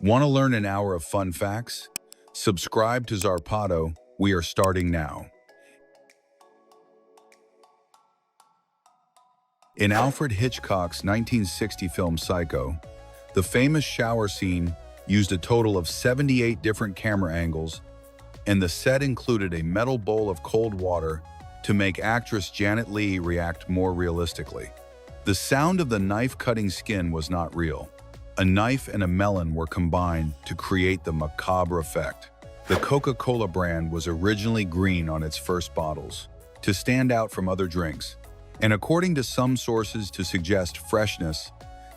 Want to learn an hour of fun facts? Subscribe to Zarpado. We are starting now. In Alfred Hitchcock's 1960 film Psycho, the famous shower scene used a total of 78 different camera angles, and the set included a metal bowl of cold water to make actress Janet Leigh react more realistically. The sound of the knife cutting skin was not real. A knife and a melon were combined to create the macabre effect. The Coca-Cola brand was originally green on its first bottles, to stand out from other drinks. And according to some sources to suggest freshness,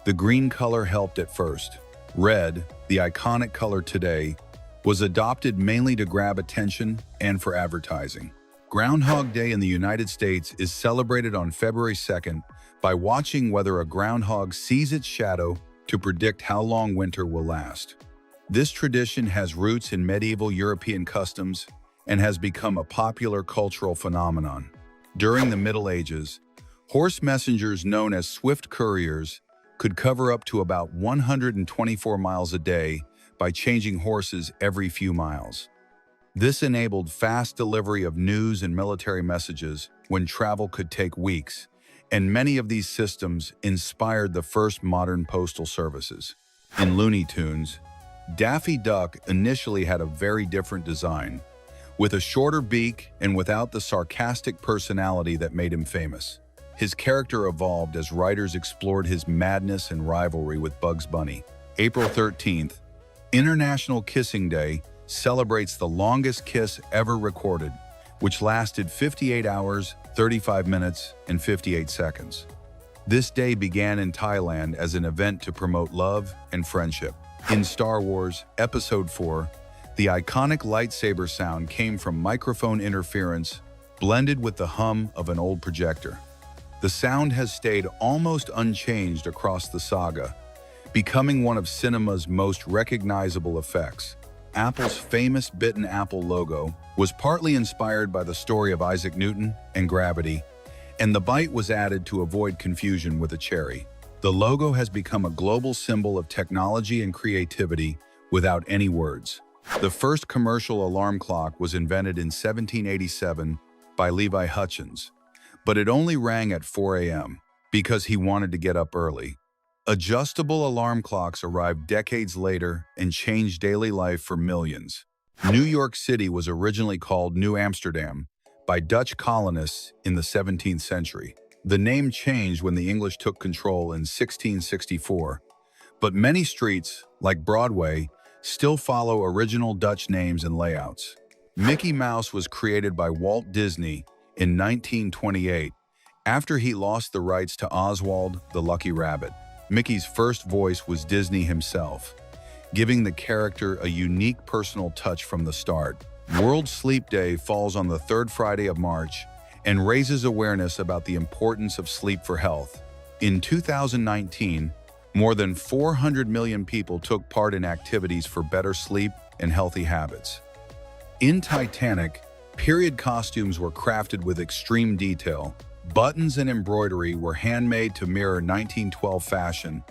the green color helped at first. Red, the iconic color today, was adopted mainly to grab attention and for advertising. Groundhog Day in the United States is celebrated on February 2nd by watching whether a groundhog sees its shadow to predict how long winter will last. This tradition has roots in medieval European customs and has become a popular cultural phenomenon. During the Middle Ages, horse messengers known as swift couriers could cover up to about 124 miles a day by changing horses every few miles. This enabled fast delivery of news and military messages when travel could take weeks, and many of these systems inspired the first modern postal services. In Looney Tunes, Daffy Duck initially had a very different design, with a shorter beak and without the sarcastic personality that made him famous. His character evolved as writers explored his madness and rivalry with Bugs Bunny. April 13th, International Kissing Day, celebrates the longest kiss ever recorded, which lasted 58 hours, 35 minutes, and 58 seconds. This day began in Thailand as an event to promote love and friendship. In Star Wars Episode 4, the iconic lightsaber sound came from microphone interference blended with the hum of an old projector. The sound has stayed almost unchanged across the saga, becoming one of cinema's most recognizable effects. Apple's famous bitten apple logo was partly inspired by the story of Isaac Newton and gravity, and the bite was added to avoid confusion with a cherry. The logo has become a global symbol of technology and creativity without any words. The first commercial alarm clock was invented in 1787 by Levi Hutchins, but it only rang at 4 a.m. because he wanted to get up early. Adjustable alarm clocks arrived decades later and changed daily life for millions. New York City was originally called New Amsterdam by Dutch colonists in the 17th century. The name changed when the English took control in 1664, but many streets, like Broadway, still follow original Dutch names and layouts. Mickey Mouse was created by Walt Disney in 1928 after he lost the rights to Oswald the Lucky Rabbit. Mickey's first voice was Disney himself, giving the character a unique personal touch from the start. World Sleep Day falls on the third Friday of March and raises awareness about the importance of sleep for health. In 2019, more than 400 million people took part in activities for better sleep and healthy habits. In Titanic, period costumes were crafted with extreme detail. Buttons and embroidery were handmade to mirror 1912 fashion,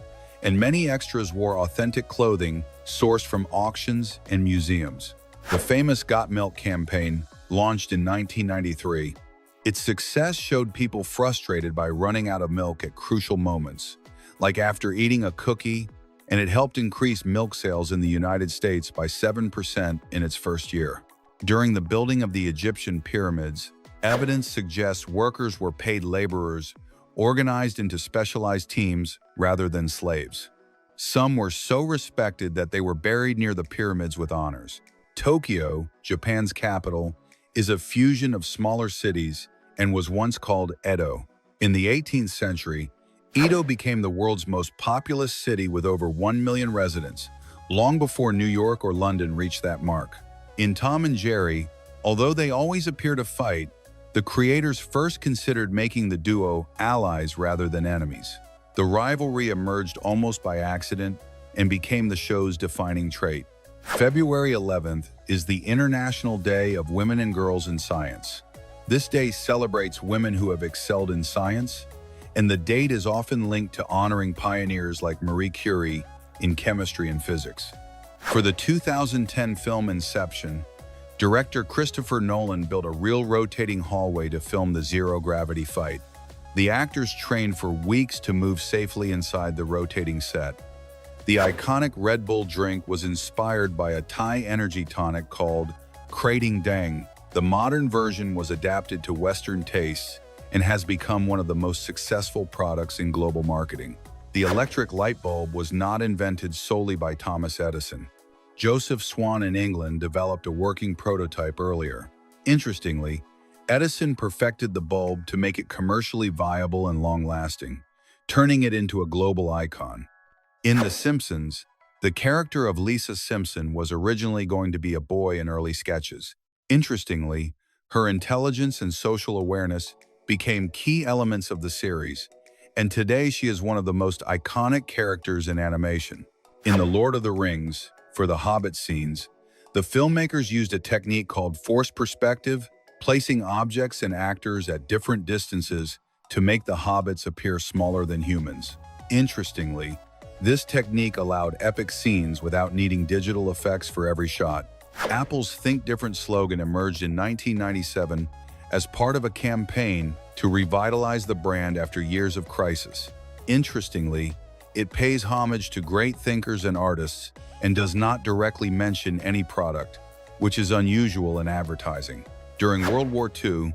and many extras wore authentic clothing sourced from auctions and museums. The famous Got Milk campaign, launched in 1993, its success showed people frustrated by running out of milk at crucial moments, like after eating a cookie, and it helped increase milk sales in the United States by 7% in its first year. During the building of the Egyptian pyramids, evidence suggests workers were paid laborers, organized into specialized teams rather than slaves. Some were so respected that they were buried near the pyramids with honors. Tokyo, Japan's capital, is a fusion of smaller cities and was once called Edo. In the 18th century, Edo became the world's most populous city with over 1 million residents, long before New York or London reached that mark. In Tom and Jerry, although they always appear to fight, the creators first considered making the duo allies rather than enemies. The rivalry emerged almost by accident and became the show's defining trait. February 11th is the International Day of Women and Girls in Science. This day celebrates women who have excelled in science, and the date is often linked to honoring pioneers like Marie Curie in chemistry and physics. For the 2010 film Inception, director Christopher Nolan built a real rotating hallway to film the zero-gravity fight. The actors trained for weeks to move safely inside the rotating set. The iconic Red Bull drink was inspired by a Thai energy tonic called Krating Dang. The modern version was adapted to Western tastes and has become one of the most successful products in global marketing. The electric light bulb was not invented solely by Thomas Edison. Joseph Swan in England developed a working prototype earlier. Interestingly, Edison perfected the bulb to make it commercially viable and long-lasting, turning it into a global icon. In The Simpsons, the character of Lisa Simpson was originally going to be a boy in early sketches. Interestingly, her intelligence and social awareness became key elements of the series, and today she is one of the most iconic characters in animation. In The Lord of the Rings, for the Hobbit scenes, the filmmakers used a technique called forced perspective, placing objects and actors at different distances to make the hobbits appear smaller than humans. Interestingly, this technique allowed epic scenes without needing digital effects for every shot. Apple's Think Different slogan emerged in 1997 as part of a campaign to revitalize the brand after years of crisis. Interestingly, it pays homage to great thinkers and artists and does not directly mention any product, which is unusual in advertising. During World War II,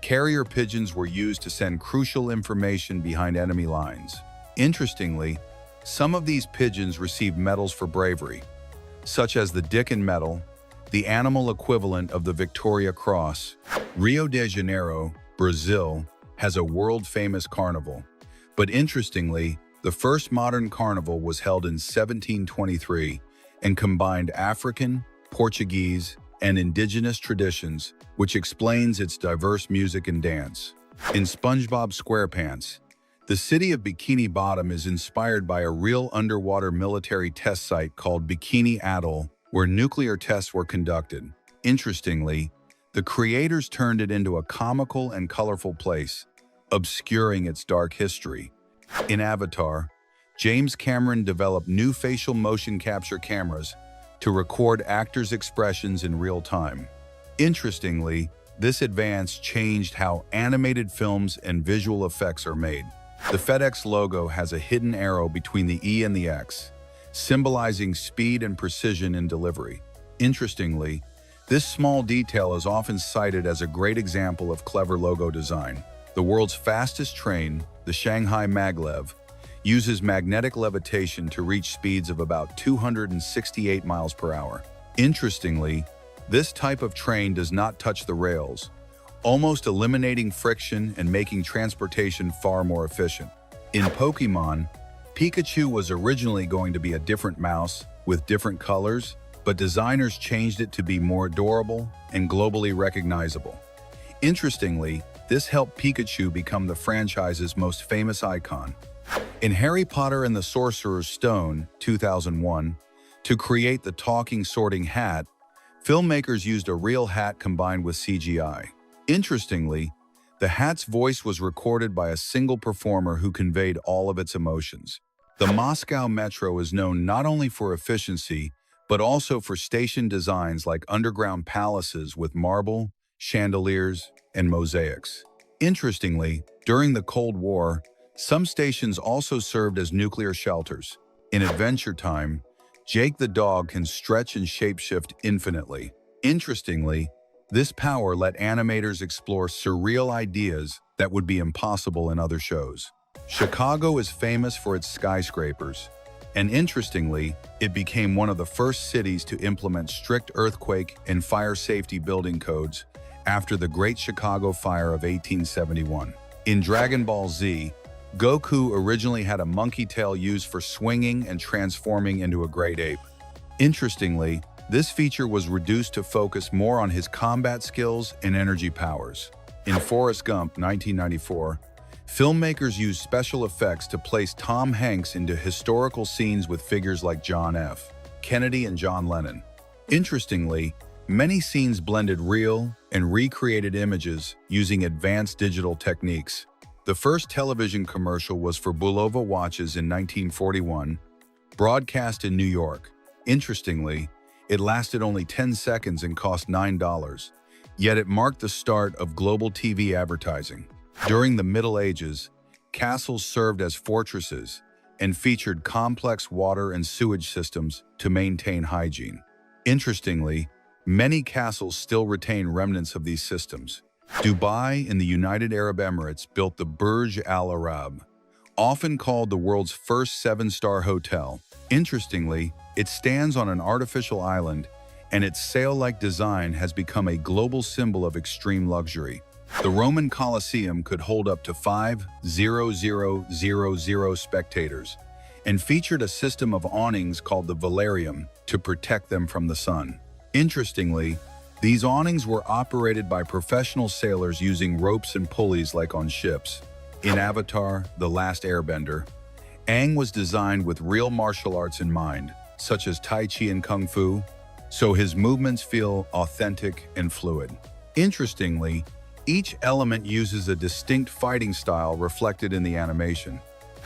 carrier pigeons were used to send crucial information behind enemy lines. Interestingly, some of these pigeons received medals for bravery, such as the Dickin Medal, the animal equivalent of the Victoria Cross. Rio de Janeiro, Brazil, has a world-famous carnival. But interestingly, the first modern carnival was held in 1723 and combined African, Portuguese, and indigenous traditions, which explains its diverse music and dance. In SpongeBob SquarePants, the city of Bikini Bottom is inspired by a real underwater military test site called Bikini Atoll, where nuclear tests were conducted. Interestingly, the creators turned it into a comical and colorful place, obscuring its dark history. In Avatar, James Cameron developed new facial motion capture cameras to record actors' expressions in real time. Interestingly, this advance changed how animated films and visual effects are made. The FedEx logo has a hidden arrow between the E and the X, symbolizing speed and precision in delivery. Interestingly, this small detail is often cited as a great example of clever logo design. The world's fastest train, the Shanghai Maglev, uses magnetic levitation to reach speeds of about 268 miles per hour. Interestingly, this type of train does not touch the rails, almost eliminating friction and making transportation far more efficient. In Pokémon, Pikachu was originally going to be a different mouse with different colors, but designers changed it to be more adorable and globally recognizable. Interestingly, this helped Pikachu become the franchise's most famous icon. In Harry Potter and the Sorcerer's Stone, 2001, to create the talking sorting hat, filmmakers used a real hat combined with CGI. Interestingly, the hat's voice was recorded by a single performer who conveyed all of its emotions. The Moscow Metro is known not only for efficiency, but also for station designs like underground palaces with marble, chandeliers, and mosaics. Interestingly, during the Cold War, some stations also served as nuclear shelters. In Adventure Time, Jake the dog can stretch and shapeshift infinitely. Interestingly, this power let animators explore surreal ideas that would be impossible in other shows. Chicago is famous for its skyscrapers, and interestingly, it became one of the first cities to implement strict earthquake and fire safety building codes after the Great Chicago Fire of 1871. In Dragon Ball Z, Goku originally had a monkey tail used for swinging and transforming into a great ape. Interestingly, this feature was reduced to focus more on his combat skills and energy powers. In Forrest Gump, 1994, filmmakers used special effects to place Tom Hanks into historical scenes with figures like John F. Kennedy and John Lennon. Interestingly, many scenes blended real and recreated images using advanced digital techniques. The first television commercial was for Bulova watches in 1941, broadcast in New York. Interestingly, it lasted only 10 seconds and cost $9, yet it marked the start of global TV advertising. During the Middle Ages, castles served as fortresses and featured complex water and sewage systems to maintain hygiene. Interestingly, many castles still retain remnants of these systems. Dubai in the United Arab Emirates built the Burj Al Arab, often called the world's first seven-star hotel. Interestingly, it stands on an artificial island, and its sail-like design has become a global symbol of extreme luxury. The Roman Colosseum could hold up to 5,000 spectators and featured a system of awnings called the velarium to protect them from the sun. Interestingly, these awnings were operated by professional sailors using ropes and pulleys like on ships. In Avatar: The Last Airbender, Aang was designed with real martial arts in mind, such as Tai Chi and Kung Fu, so his movements feel authentic and fluid. Interestingly, each element uses a distinct fighting style reflected in the animation.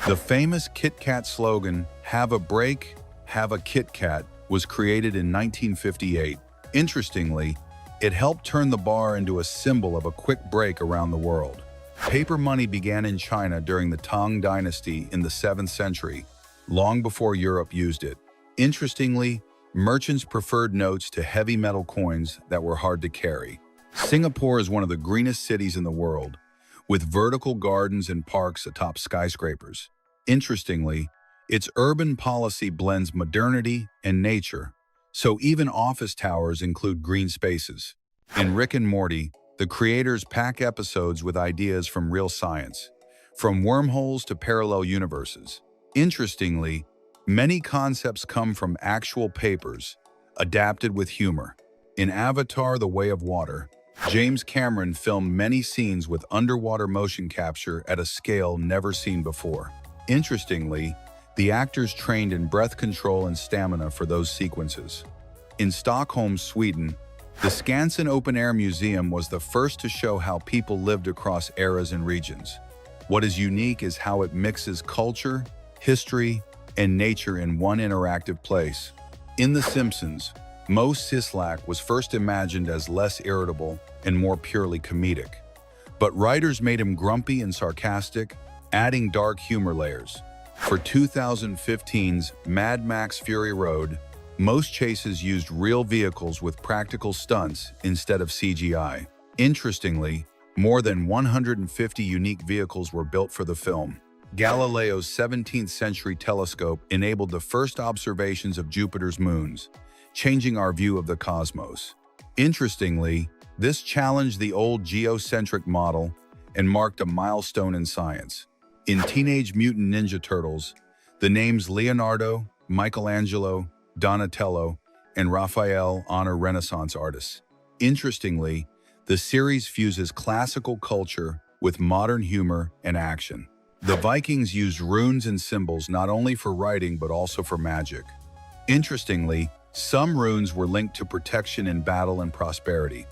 The famous Kit Kat slogan, "Have a break, have a Kit Kat," was created in 1958. Interestingly, it helped turn the bar into a symbol of a quick break around the world. Paper money began in China during the Tang Dynasty in the 7th century, long before Europe used it. Interestingly, merchants preferred notes to heavy metal coins that were hard to carry. Singapore is one of the greenest cities in the world, with vertical gardens and parks atop skyscrapers. Interestingly, its urban policy blends modernity and nature, so even office towers include green spaces. In Rick and Morty, the creators pack episodes with ideas from real science, from wormholes to parallel universes. Interestingly, many concepts come from actual papers, adapted with humor. In Avatar: The Way of Water, James Cameron filmed many scenes with underwater motion capture at a scale never seen before. Interestingly, the actors trained in breath control and stamina for those sequences. In Stockholm, Sweden, the Skansen Open Air Museum was the first to show how people lived across eras and regions. What is unique is how it mixes culture, history, and nature in one interactive place. In The Simpsons, Moe Szyslak was first imagined as less irritable and more purely comedic. But writers made him grumpy and sarcastic, adding dark humor layers. For 2015's Mad Max Fury Road, most chases used real vehicles with practical stunts instead of CGI. Interestingly, more than 150 unique vehicles were built for the film. Galileo's 17th century telescope enabled the first observations of Jupiter's moons, changing our view of the cosmos. Interestingly, this challenged the old geocentric model and marked a milestone in science. In Teenage Mutant Ninja Turtles, the names Leonardo, Michelangelo, Donatello, and Raphael honor Renaissance artists. Interestingly, the series fuses classical culture with modern humor and action. The Vikings used runes and symbols not only for writing but also for magic. Interestingly, some runes were linked to protection in battle and prosperity.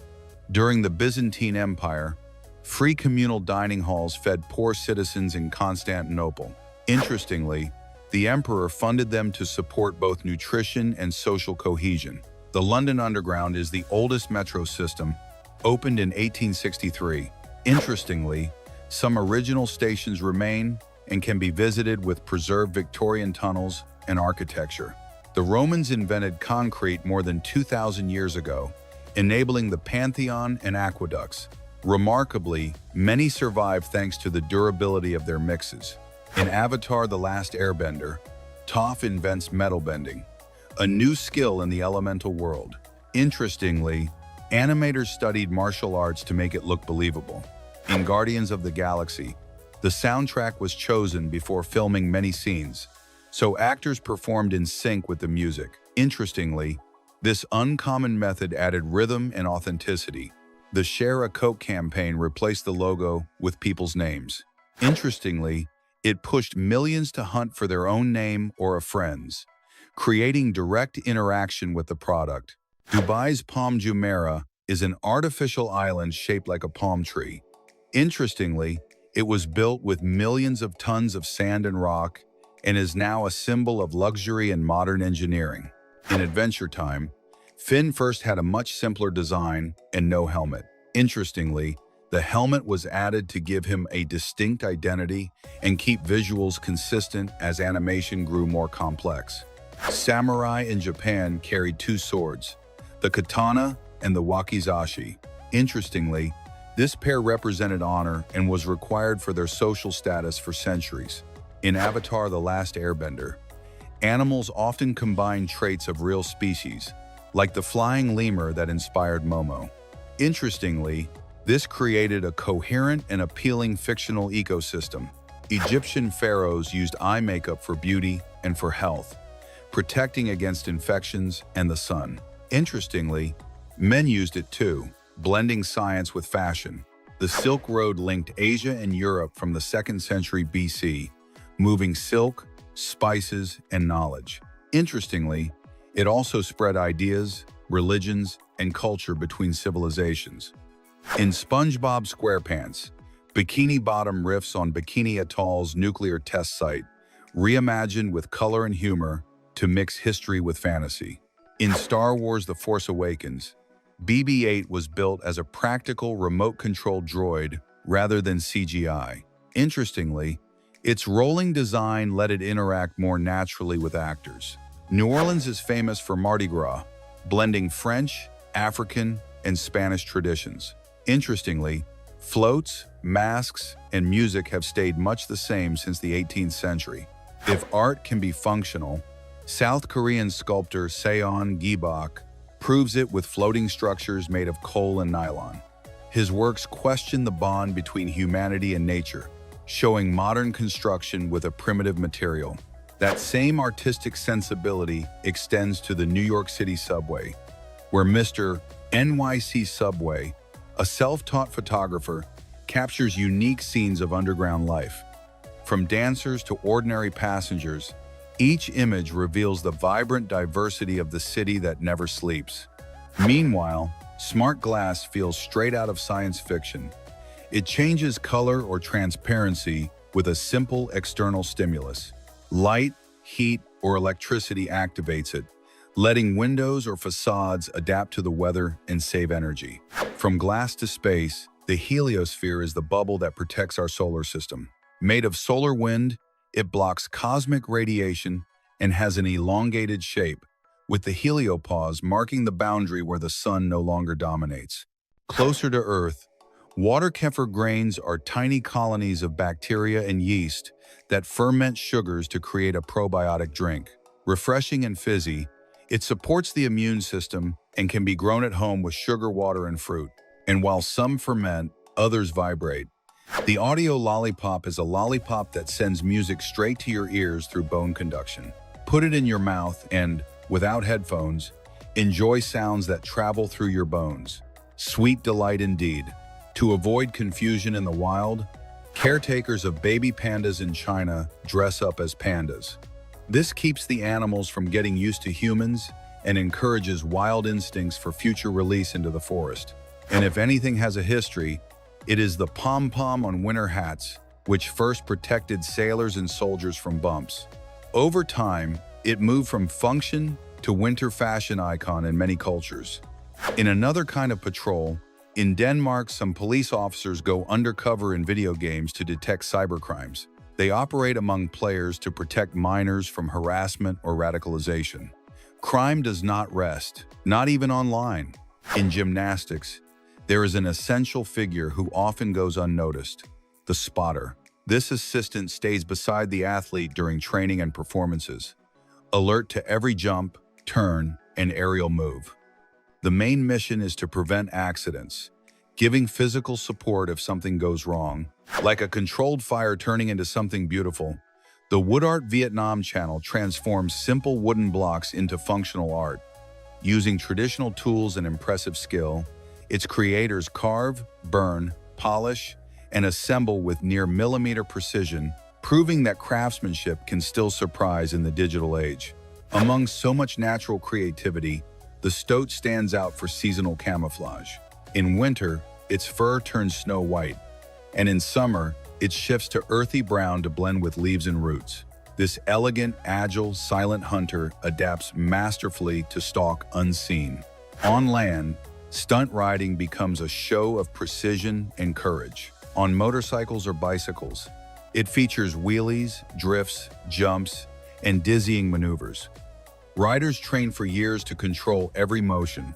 During the Byzantine Empire, free communal dining halls fed poor citizens in Constantinople. Interestingly, the emperor funded them to support both nutrition and social cohesion. The London Underground is the oldest metro system, opened in 1863. Interestingly, some original stations remain and can be visited with preserved Victorian tunnels and architecture. The Romans invented concrete more than 2,000 years ago, enabling the Pantheon and aqueducts. Remarkably, many survive thanks to the durability of their mixes. In Avatar: The Last Airbender, Toph invents metal bending, a new skill in the elemental world. Interestingly, animators studied martial arts to make it look believable. In Guardians of the Galaxy, the soundtrack was chosen before filming many scenes, so actors performed in sync with the music. Interestingly, this uncommon method added rhythm and authenticity. The Share a Coke campaign replaced the logo with people's names. Interestingly, it pushed millions to hunt for their own name or a friend's, creating direct interaction with the product. Dubai's Palm Jumeirah is an artificial island shaped like a palm tree. Interestingly, it was built with millions of tons of sand and rock and is now a symbol of luxury and modern engineering. In Adventure Time, Finn first had a much simpler design and no helmet. Interestingly, the helmet was added to give him a distinct identity and keep visuals consistent as animation grew more complex. Samurai in Japan carried two swords, the katana and the wakizashi. Interestingly, this pair represented honor and was required for their social status for centuries. In Avatar: The Last Airbender, animals often combine traits of real species, like the flying lemur that inspired Momo. Interestingly, this created a coherent and appealing fictional ecosystem. Egyptian pharaohs used eye makeup for beauty and for health, protecting against infections and the sun. Interestingly, men used it too, blending science with fashion. The Silk Road linked Asia and Europe from the 2nd century BC, moving silk, spices, and knowledge. Interestingly, it also spread ideas, religions, and culture between civilizations. In SpongeBob SquarePants, Bikini Bottom riffs on Bikini Atoll's nuclear test site, reimagined with color and humor to mix history with fantasy. In Star Wars: The Force Awakens, BB-8 was built as a practical remote-controlled droid rather than CGI. Interestingly, its rolling design let it interact more naturally with actors. New Orleans is famous for Mardi Gras, blending French, African, and Spanish traditions. Interestingly, floats, masks, and music have stayed much the same since the 18th century. If art can be functional, South Korean sculptor Seon Gi-bok proves it with floating structures made of coal and nylon. His works question the bond between humanity and nature, showing modern construction with a primitive material. That same artistic sensibility extends to the New York City subway, where Mr. NYC Subway, a self-taught photographer, captures unique scenes of underground life. From dancers to ordinary passengers, each image reveals the vibrant diversity of the city that never sleeps. Meanwhile, smart glass feels straight out of science fiction. It changes color or transparency with a simple external stimulus. Light, heat, or electricity activates it, letting windows or facades adapt to the weather and save energy. From glass to space, the heliosphere is the bubble that protects our solar system. Made of solar wind, it blocks cosmic radiation and has an elongated shape, with the heliopause marking the boundary where the sun no longer dominates. Closer to Earth, water kefir grains are tiny colonies of bacteria and yeast that ferment sugars to create a probiotic drink. Refreshing and fizzy, it supports the immune system and can be grown at home with sugar, water, and fruit. And while some ferment, others vibrate. The audio lollipop is a lollipop that sends music straight to your ears through bone conduction. Put it in your mouth and, without headphones, enjoy sounds that travel through your bones. Sweet delight indeed. To avoid confusion in the wild, caretakers of baby pandas in China dress up as pandas. This keeps the animals from getting used to humans and encourages wild instincts for future release into the forest. And if anything has a history, it is the pom-pom on winter hats, which first protected sailors and soldiers from bumps. Over time, it moved from function to winter fashion icon in many cultures. In another kind of patrol, in Denmark, some police officers go undercover in video games to detect cybercrimes. They operate among players to protect minors from harassment or radicalization. Crime does not rest, not even online. In gymnastics, there is an essential figure who often goes unnoticed, the spotter. This assistant stays beside the athlete during training and performances, alert to every jump, turn, and aerial move. The main mission is to prevent accidents, giving physical support if something goes wrong. Like a controlled fire turning into something beautiful, the Wood Art Vietnam channel transforms simple wooden blocks into functional art. Using traditional tools and impressive skill, its creators carve, burn, polish, and assemble with near millimeter precision, proving that craftsmanship can still surprise in the digital age. Among so much natural creativity, the stoat stands out for seasonal camouflage. In winter, its fur turns snow white, and in summer, it shifts to earthy brown to blend with leaves and roots. This elegant, agile, silent hunter adapts masterfully to stalk unseen. On land, stunt riding becomes a show of precision and courage. On motorcycles or bicycles, it features wheelies, drifts, jumps, and dizzying maneuvers. Riders train for years to control every motion,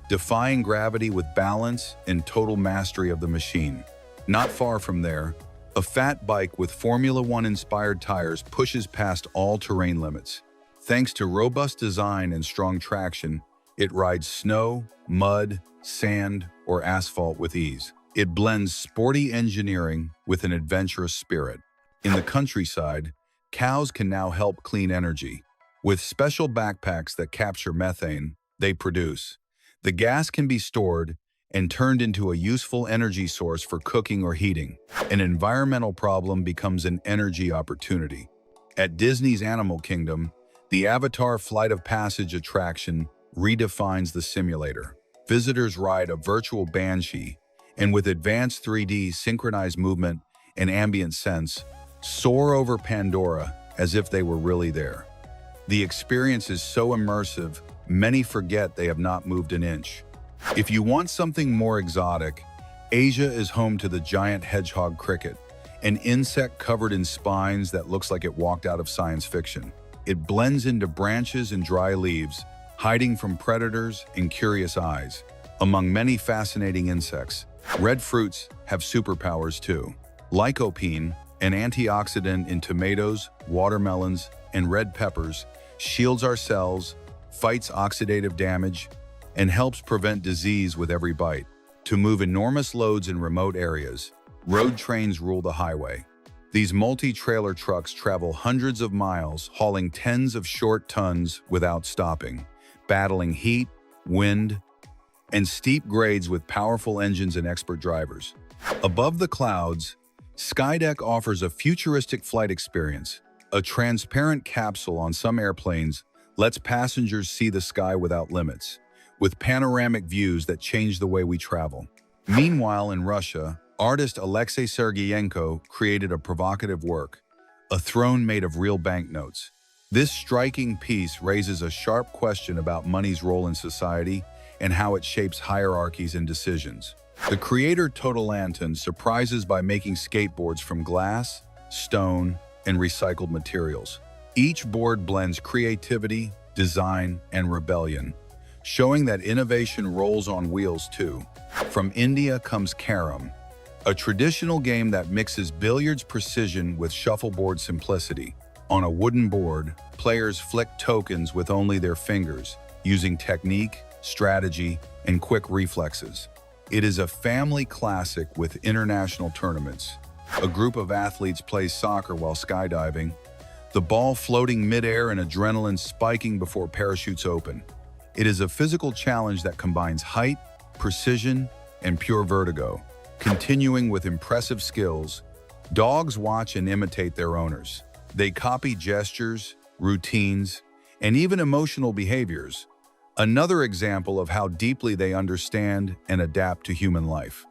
defying gravity with balance and total mastery of the machine. Not far from there, a fat bike with Formula One-inspired tires pushes past all terrain limits. Thanks to robust design and strong traction, it rides snow, mud, sand, or asphalt with ease. It blends sporty engineering with an adventurous spirit. In the countryside, cows can now help clean energy. With special backpacks that capture methane they produce, the gas can be stored and turned into a useful energy source for cooking or heating. An environmental problem becomes an energy opportunity. At Disney's Animal Kingdom, the Avatar Flight of Passage attraction redefines the simulator. Visitors ride a virtual banshee, and with advanced 3D synchronized movement and ambient sense, soar over Pandora as if they were really there. The experience is so immersive, many forget they have not moved an inch. If you want something more exotic, Asia is home to the giant hedgehog cricket, an insect covered in spines that looks like it walked out of science fiction. It blends into branches and dry leaves, hiding from predators and curious eyes. Among many fascinating insects, red fruits have superpowers too. Lycopene, an antioxidant in tomatoes, watermelons, and red peppers, shields our cells, fights oxidative damage, and helps prevent disease with every bite. To move enormous loads in remote areas, road trains rule the highway. These multi-trailer trucks travel hundreds of miles, hauling tens of short tons without stopping, battling heat, wind, and steep grades with powerful engines and expert drivers. Above the clouds, Skydeck offers a futuristic flight experience. A transparent capsule on some airplanes lets passengers see the sky without limits, with panoramic views that change the way we travel. Meanwhile, in Russia, artist Alexei Sergeyenko created a provocative work, a throne made of real banknotes. This striking piece raises a sharp question about money's role in society and how it shapes hierarchies and decisions. The creator Total Anton surprises by making skateboards from glass, stone, and recycled materials. Each board blends creativity, design, and rebellion, showing that innovation rolls on wheels too. From India comes Carom, a traditional game that mixes billiards precision with shuffleboard simplicity. On a wooden board, players flick tokens with only their fingers, using technique, strategy, and quick reflexes. It is a family classic with international tournaments. A group of athletes plays soccer while skydiving, the ball floating midair and adrenaline spiking before parachutes open. It is a physical challenge that combines height, precision, and pure vertigo. Continuing with impressive skills, dogs watch and imitate their owners. They copy gestures, routines, and even emotional behaviors. Another example of how deeply they understand and adapt to human life.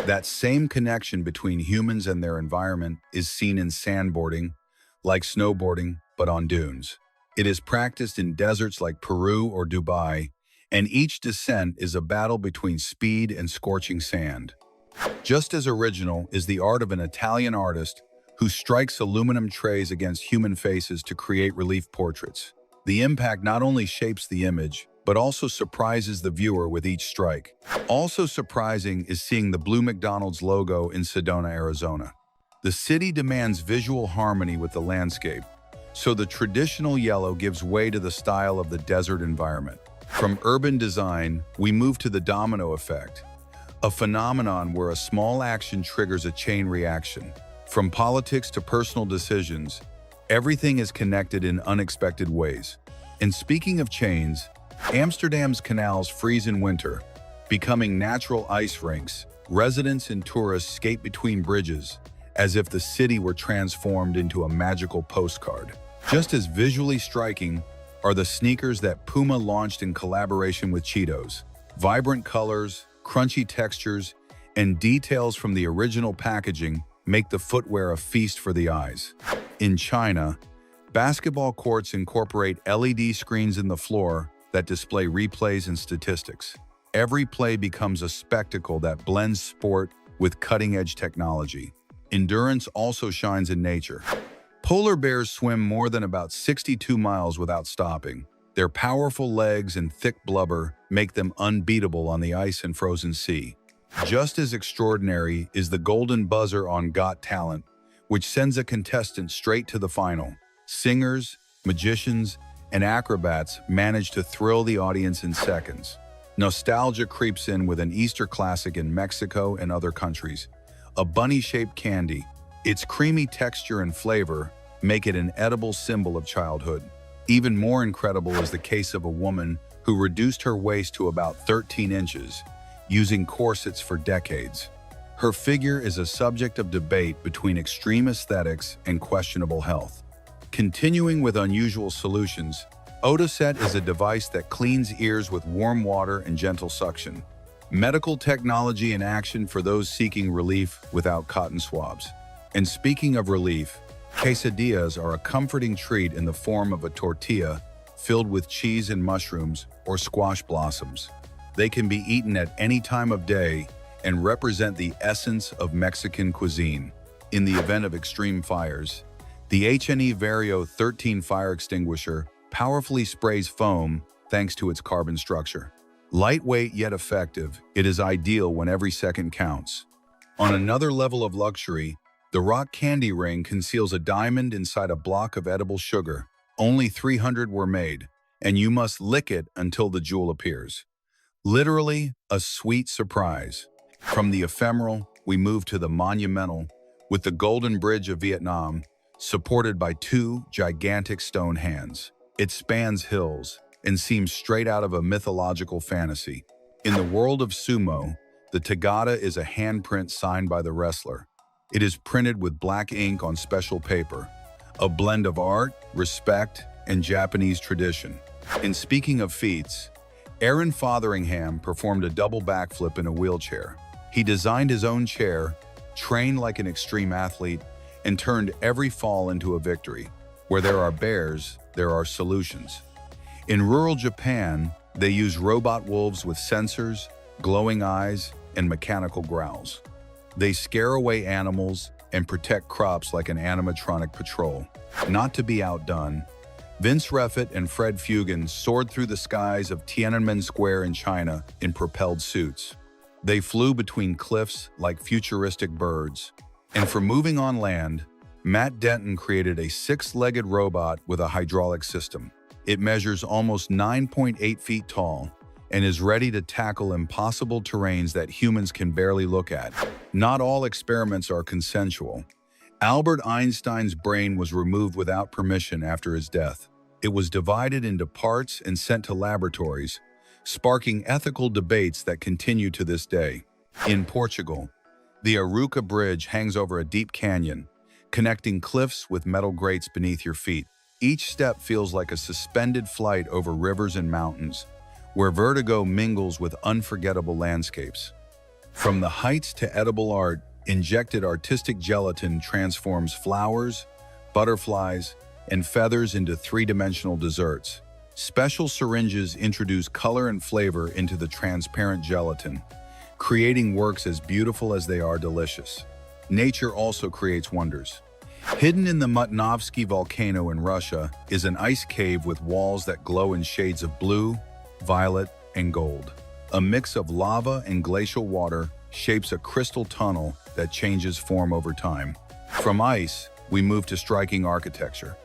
That same connection between humans and their environment is seen in sandboarding, like snowboarding, but on dunes. It is practiced in deserts like Peru or Dubai, and each descent is a battle between speed and scorching sand. Just as original is the art of an Italian artist who strikes aluminum trays against human faces to create relief portraits. The impact not only shapes the image, but also surprises the viewer with each strike. Also surprising is seeing the blue McDonald's logo in Sedona, Arizona. The city demands visual harmony with the landscape, so the traditional yellow gives way to the style of the desert environment. From urban design, we move to the domino effect, a phenomenon where a small action triggers a chain reaction. From politics to personal decisions, everything is connected in unexpected ways. And speaking of chains, Amsterdam's canals freeze in winter, becoming natural ice rinks. Residents and tourists skate between bridges, as if the city were transformed into a magical postcard. Just as visually striking are the sneakers that Puma launched in collaboration with Cheetos. Vibrant colors, crunchy textures, and details from the original packaging make the footwear a feast for the eyes. In China, Basketball courts incorporate LED screens in the floor that display replays and statistics. Every play becomes a spectacle that blends sport with cutting-edge technology. Endurance also shines in nature. Polar bears swim more than about 62 miles without stopping. Their powerful legs and thick blubber make them unbeatable on the ice and frozen sea. Just as extraordinary is the golden buzzer on Got Talent, which sends a contestant straight to the final. Singers, magicians, and acrobats manage to thrill the audience in seconds. Nostalgia creeps in with an Easter classic in Mexico and other countries, a bunny-shaped candy. Its creamy texture and flavor make it an edible symbol of childhood. Even more incredible is the case of a woman who reduced her waist to about 13 inches, using corsets for decades. Her figure is a subject of debate between extreme aesthetics and questionable health. Continuing with unusual solutions, Otoset is a device that cleans ears with warm water and gentle suction. Medical technology in action for those seeking relief without cotton swabs. And speaking of relief, quesadillas are a comforting treat in the form of a tortilla filled with cheese and mushrooms or squash blossoms. They can be eaten at any time of day and represent the essence of Mexican cuisine. In the event of extreme fires, the HNE Vario 13 fire extinguisher powerfully sprays foam thanks to its carbon structure. Lightweight yet effective, it is ideal when every second counts. On another level of luxury, the Rock Candy Ring conceals a diamond inside a block of edible sugar. Only 300 were made, and you must lick it until the jewel appears. Literally, a sweet surprise. From the ephemeral, we move to the monumental, with the Golden Bridge of Vietnam, supported by two gigantic stone hands. It spans hills and seems straight out of a mythological fantasy. In the world of sumo, the Tagada is a handprint signed by the wrestler. It is printed with black ink on special paper, a blend of art, respect, and Japanese tradition. And speaking of feats, Aaron Fotheringham performed a double backflip in a wheelchair. He designed his own chair, trained like an extreme athlete, and turned every fall into a victory. Where there are bears, there are solutions. In rural Japan, they use robot wolves with sensors, glowing eyes, and mechanical growls. They scare away animals and protect crops like an animatronic patrol. Not to be outdone, Vince Refit and Fred Fugan soared through the skies of Tiananmen Square in China in propelled suits. They flew between cliffs like futuristic birds. And for moving on land, Matt Denton created a 6-legged robot with a hydraulic system. It measures almost 9.8 feet tall and is ready to tackle impossible terrains that humans can barely look at. Not all experiments are consensual. Albert Einstein's brain was removed without permission after his death. It was divided into parts and sent to laboratories, sparking ethical debates that continue to this day. In Portugal, the Aruca Bridge hangs over a deep canyon, connecting cliffs with metal grates beneath your feet. Each step feels like a suspended flight over rivers and mountains, where vertigo mingles with unforgettable landscapes. From the heights to edible art, injected artistic gelatin transforms flowers, butterflies, and feathers into three-dimensional desserts. Special syringes introduce color and flavor into the transparent gelatin, creating works as beautiful as they are delicious. Nature also creates wonders. Hidden in the Mutnovsky volcano in Russia is an ice cave with walls that glow in shades of blue, violet, and gold. A mix of lava and glacial water shapes a crystal tunnel that changes form over time. From ice, we move to striking architecture.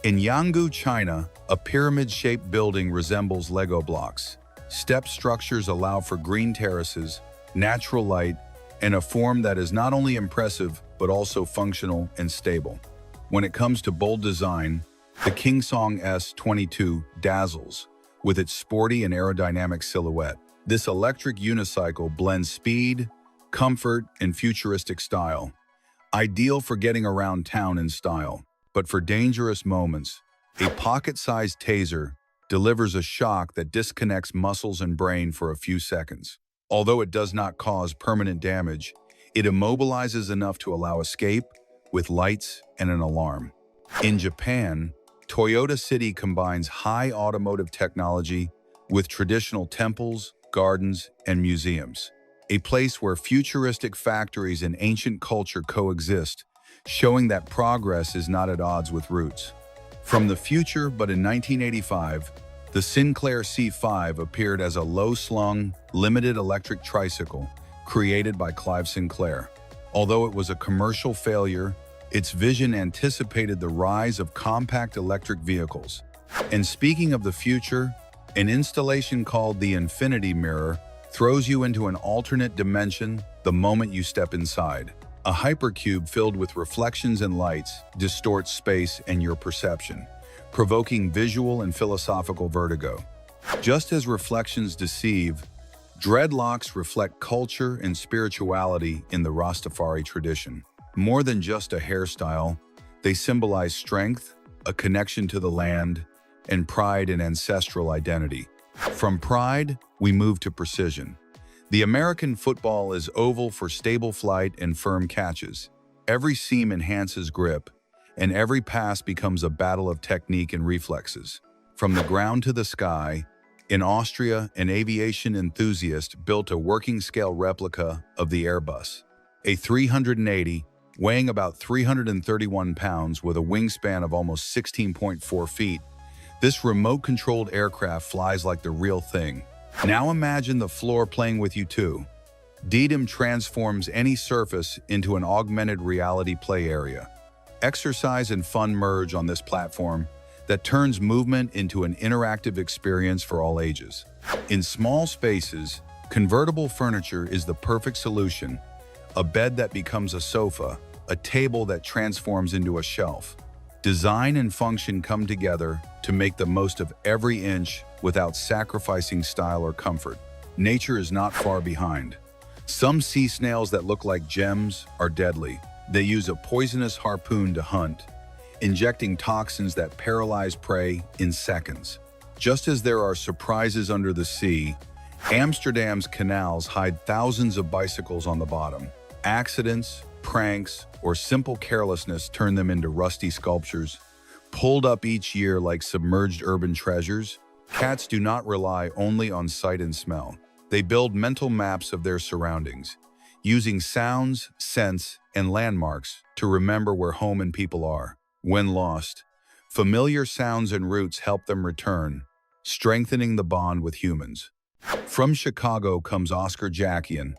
In Yanggu, China, a pyramid-shaped building resembles Lego blocks. Step structures allow for green terraces, natural light, and a form that is not only impressive, but also functional and stable. When it comes to bold design, the Kingsong S22 dazzles with its sporty and aerodynamic silhouette. This electric unicycle blends speed, comfort, and futuristic style, ideal for getting around town in style. But for dangerous moments, a pocket-sized taser delivers a shock that disconnects muscles and brain for a few seconds. Although it does not cause permanent damage, it immobilizes enough to allow escape with lights and an alarm. In Japan, Toyota City combines high automotive technology with traditional temples, gardens, and museums. A place where futuristic factories and ancient culture coexist, showing that progress is not at odds with roots. From the future, but in 1985, the Sinclair C5 appeared as a low-slung, limited electric tricycle created by Clive Sinclair. Although it was a commercial failure, its vision anticipated the rise of compact electric vehicles. And speaking of the future, an installation called the Infinity Mirror throws you into an alternate dimension the moment you step inside. A hypercube filled with reflections and lights distorts space and your perception, provoking visual and philosophical vertigo. Just as reflections deceive, dreadlocks reflect culture and spirituality in the Rastafari tradition. More than just a hairstyle, they symbolize strength, a connection to the land, and pride in ancestral identity. From pride, we move to precision. The American football is oval for stable flight and firm catches. Every seam enhances grip, and every pass becomes a battle of technique and reflexes. From the ground to the sky, in Austria, an aviation enthusiast built a working-scale replica of the Airbus. A 380, weighing about 331 pounds with a wingspan of almost 16.4 feet, this remote-controlled aircraft flies like the real thing. Now imagine the floor playing with you too. DDIM transforms any surface into an augmented reality play area. Exercise and fun merge on this platform that turns movement into an interactive experience for all ages. In small spaces, convertible furniture is the perfect solution. A bed that becomes a sofa, a table that transforms into a shelf. Design and function come together to make the most of every inch without sacrificing style or comfort. Nature is not far behind. Some sea snails that look like gems are deadly. They use a poisonous harpoon to hunt, injecting toxins that paralyze prey in seconds. Just as there are surprises under the sea, Amsterdam's canals hide thousands of bicycles on the bottom. Accidents, pranks, or simple carelessness turn them into rusty sculptures, pulled up each year like submerged urban treasures. Cats do not rely only on sight and smell. They build mental maps of their surroundings, using sounds, scents, and landmarks to remember where home and people are. When lost, familiar sounds and routes help them return, strengthening the bond with humans. From Chicago comes Oscar Jackian,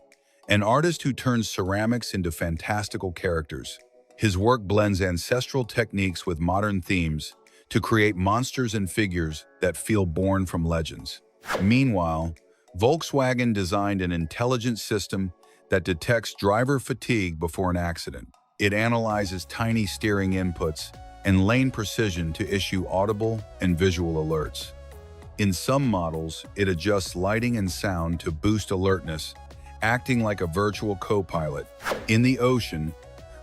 an artist who turns ceramics into fantastical characters. His work blends ancestral techniques with modern themes to create monsters and figures that feel born from legends. Meanwhile, Volkswagen designed an intelligent system that detects driver fatigue before an accident. It analyzes tiny steering inputs and lane precision to issue audible and visual alerts. In some models, it adjusts lighting and sound to boost alertness, acting like a virtual co-pilot. In the ocean,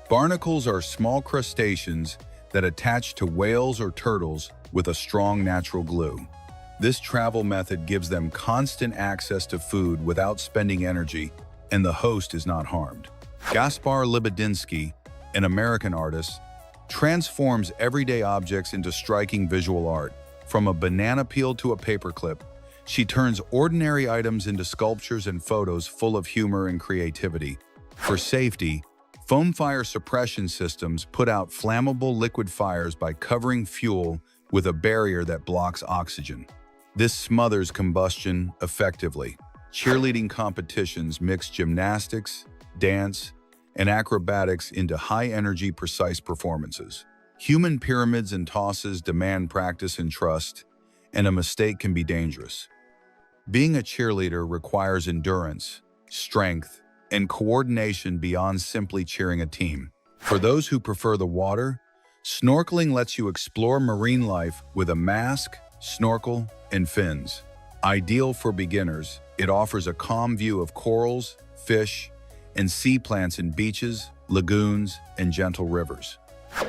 barnacles are small crustaceans that attach to whales or turtles with a strong natural glue. This travel method gives them constant access to food without spending energy, and the host is not harmed. Gaspar Libudinsky, an American artist, transforms everyday objects into striking visual art. From a banana peel to a paperclip, she turns ordinary items into sculptures and photos full of humor and creativity. For safety, foam fire suppression systems put out flammable liquid fires by covering fuel with a barrier that blocks oxygen. This smothers combustion effectively. Cheerleading competitions mix gymnastics, dance, and acrobatics into high-energy, precise performances. Human pyramids and tosses demand practice and trust, and a mistake can be dangerous. Being a cheerleader requires endurance, strength, and coordination beyond simply cheering a team. For those who prefer the water, snorkeling lets you explore marine life with a mask, snorkel, and fins. Ideal for beginners, it offers a calm view of corals, fish, and sea plants in beaches, lagoons, and gentle rivers.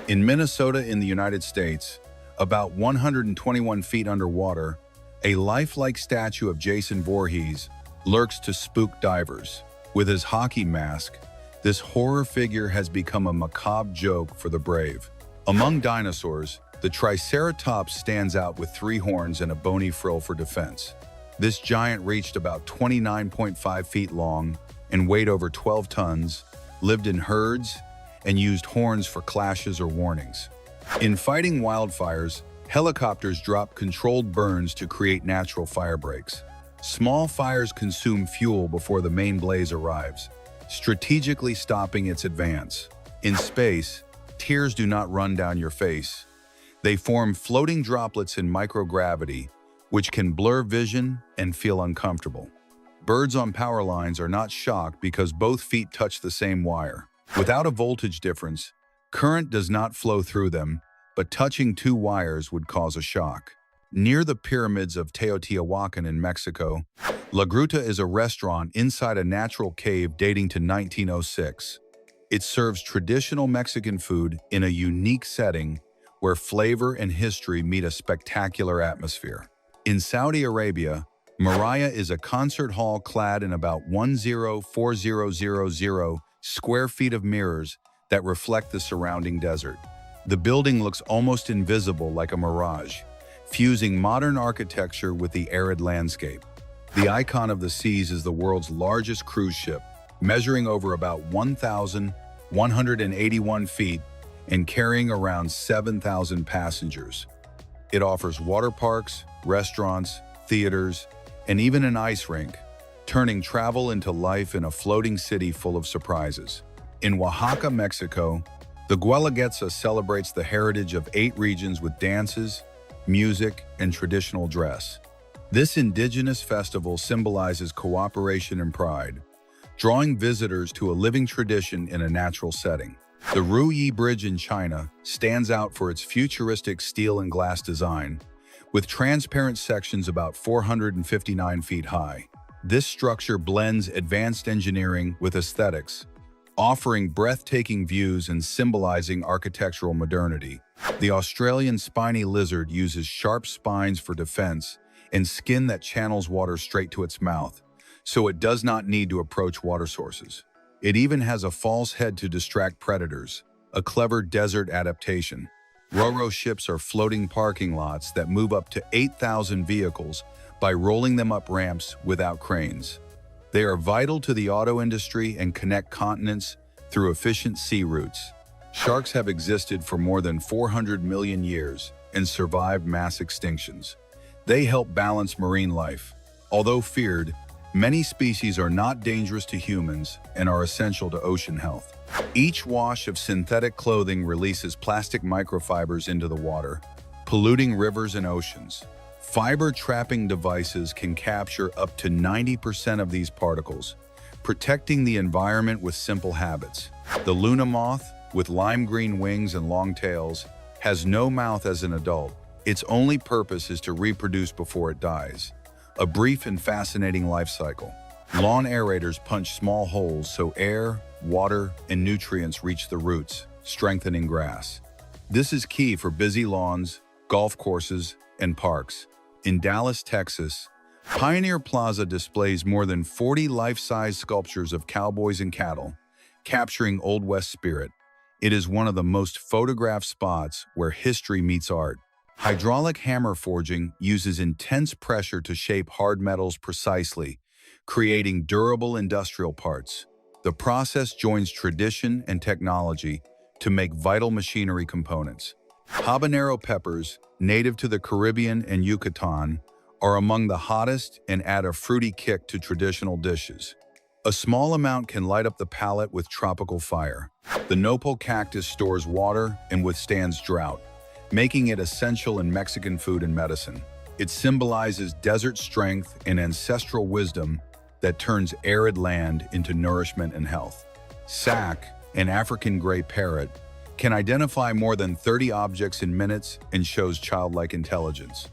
In Minnesota in the United States, about 121 feet underwater, a lifelike statue of Jason Voorhees lurks to spook divers. With his hockey mask, this horror figure has become a macabre joke for the brave. Among dinosaurs, The Triceratops stands out with 3 horns and a bony frill for defense. This giant reached about 29.5 feet long and weighed over 12 tons, lived in herds, and used horns for clashes or warnings. In fighting wildfires, helicopters drop controlled burns to create natural fire breaks. Small fires consume fuel before the main blaze arrives, strategically stopping its advance. In space, tears do not run down your face. They form floating droplets in microgravity, which can blur vision and feel uncomfortable. Birds on power lines are not shocked because both feet touch the same wire. Without a voltage difference, current does not flow through them, but touching 2 wires would cause a shock. Near the pyramids of Teotihuacan in Mexico, La Gruta is a restaurant inside a natural cave dating to 1906. It serves traditional Mexican food in a unique setting where flavor and history meet a spectacular atmosphere. In Saudi Arabia, Maraya is a concert hall clad in about 104000 square feet of mirrors that reflect the surrounding desert. The building looks almost invisible, like a mirage, fusing modern architecture with the arid landscape. The Icon of the Seas is the world's largest cruise ship, measuring over about 1,181 feet and carrying around 7,000 passengers. It offers water parks, restaurants, theaters, and even an ice rink, turning travel into life in a floating city full of surprises. In Oaxaca, Mexico, the Guelaguetza celebrates the heritage of 8 regions with dances, music, and traditional dress. This indigenous festival symbolizes cooperation and pride, drawing visitors to a living tradition in a natural setting. The Ruyi Bridge in China stands out for its futuristic steel and glass design, with transparent sections about 459 feet high. This structure blends advanced engineering with aesthetics, offering breathtaking views and symbolizing architectural modernity. The Australian spiny lizard uses sharp spines for defense and skin that channels water straight to its mouth, so it does not need to approach water sources. It even has a false head to distract predators, a clever desert adaptation. Ro-ro ships are floating parking lots that move up to 8,000 vehicles by rolling them up ramps without cranes. They are vital to the auto industry and connect continents through efficient sea routes. Sharks have existed for more than 400 million years and survived mass extinctions. They help balance marine life. Although feared, many species are not dangerous to humans and are essential to ocean health. Each wash of synthetic clothing releases plastic microfibers into the water, polluting rivers and oceans. Fiber trapping devices can capture up to 90% of these particles, protecting the environment with simple habits. The Luna moth, with lime green wings and long tails, has no mouth as an adult. Its only purpose is to reproduce before it dies. A brief and fascinating life cycle. Lawn aerators punch small holes so air, water, and nutrients reach the roots, strengthening grass. This is key for busy lawns, golf courses, and parks. In Dallas, Texas, Pioneer Plaza displays more than 40 life-size sculptures of cowboys and cattle, capturing Old West spirit. It is one of the most photographed spots where history meets art. Hydraulic hammer forging uses intense pressure to shape hard metals precisely, creating durable industrial parts. The process joins tradition and technology to make vital machinery components. Habanero peppers, native to the Caribbean and Yucatan, are among the hottest and add a fruity kick to traditional dishes. A small amount can light up the palate with tropical fire. The nopal cactus stores water and withstands drought, making it essential in Mexican food and medicine. It symbolizes desert strength and ancestral wisdom that turns arid land into nourishment and health. Sac, an African gray parrot, can identify more than 30 objects in minutes and shows childlike intelligence.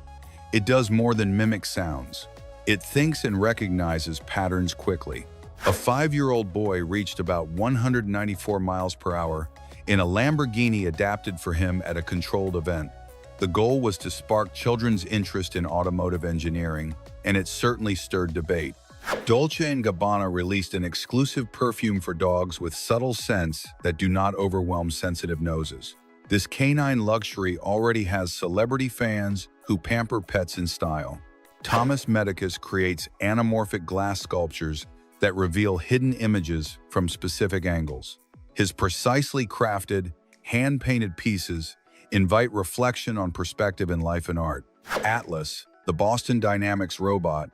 It does more than mimic sounds. It thinks and recognizes patterns quickly. A 5-year-old boy reached about 194 miles per hour in a Lamborghini adapted for him at a controlled event. The goal was to spark children's interest in automotive engineering, and it certainly stirred debate. Dolce & Gabbana released an exclusive perfume for dogs with subtle scents that do not overwhelm sensitive noses. This canine luxury already has celebrity fans who pamper pets in style. Thomas Medicus creates anamorphic glass sculptures that reveal hidden images from specific angles. His precisely crafted, hand-painted pieces invite reflection on perspective in life and art. Atlas, the Boston Dynamics robot,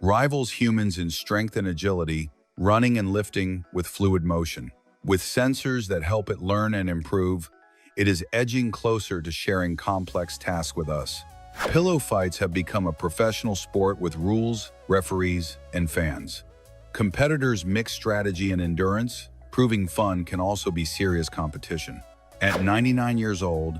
rivals humans in strength and agility, running and lifting with fluid motion. With sensors that help it learn and improve, it is edging closer to sharing complex tasks with us. Pillow fights have become a professional sport with rules, referees, and fans. Competitors mix strategy and endurance, proving fun can also be serious competition. At 99 years old,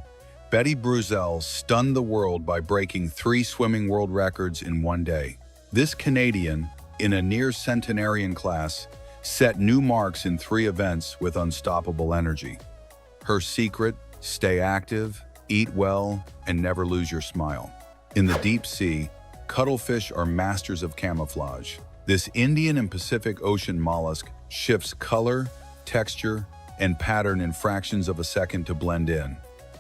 Betty Bruzel stunned the world by breaking 3 swimming world records in one day. This Canadian, in a near-centenarian class, set new marks in 3 events with unstoppable energy. Her secret: stay active, eat well, and never lose your smile. In the deep sea, cuttlefish are masters of camouflage. This Indian and Pacific Ocean mollusk shifts color, texture, and pattern in fractions of a second to blend in.